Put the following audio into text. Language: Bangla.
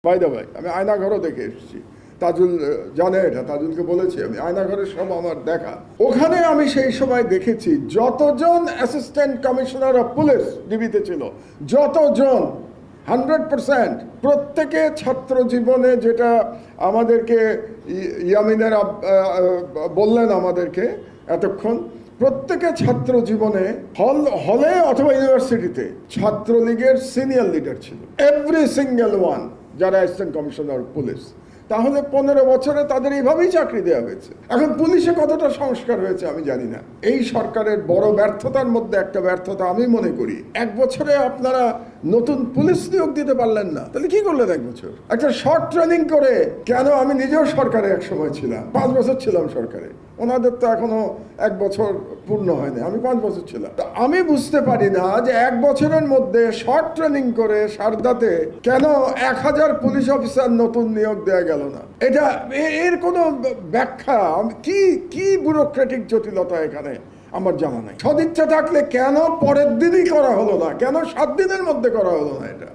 বাই দ্য ওয়ে, আমি আয়নাঘরও দেখে এসেছি। তাজুল জানে এটা, তাজুলকে বলেছি আমি, আয়নাঘরের সব আমার দেখা। ওখানে আমি সেই সময় দেখেছি যতজন অ্যাসিস্ট্যান্ট কমিশনার অফ পুলিশ ডিবিতে ছিল, যতজন 100% প্রত্যেকে ছাত্র জীবনে, যেটা আমাদেরকে ইয়ামিনের বললেন আমাদেরকে এতক্ষণ, প্রত্যেকে ছাত্র জীবনে হলে অথবা ইউনিভার্সিটিতে ছাত্রলীগের সিনিয়র লিডার ছিল, এভরি সিঙ্গেল ওয়ান, যারা অ্যাসিস্ট্যান্ট কমিশনার পুলিশ। তাহলে 15 বছরে তাদের এইভাবেই চাকরি দেওয়া হয়েছে। এখন পুলিশে কতটা সংস্কার হয়েছে আমি জানি না। এই সরকারের বড় ব্যর্থতার মধ্যে একটা ব্যর্থতা আমি মনে করি, 1 বছরে আপনারা নতুন পুলিশ নিয়োগ দিতে পারলেন না, তাহলে কি করলেন 1 বছর? একটা শর্ট ট্রেনিং করে, কেন আমি নিজেও সরকারে এক সময় ছিলাম, 5 বছর ছিলাম সরকারে, ওনাদের তো এখনো 1 বছর পূর্ণ হয়নি, আমি 5 বছর ছিলাম। আমি বুঝতে পারি না যে 1 বছরের মধ্যে শর্ট ট্রেনিং করে সারদাতে কেন 1000 পুলিশ অফিসার নতুন নিয়োগ দেওয়া গেল না। এটা এর কোনো ব্যাখ্যা, কি ব্যুরোক্রেটিক জটিলতা এখানে আমার জানা নাই। সদিচ্ছা থাকলে কেন পরের দিনই করা হলো না, কেন 7 দিনের মধ্যে করা হলো না এটা?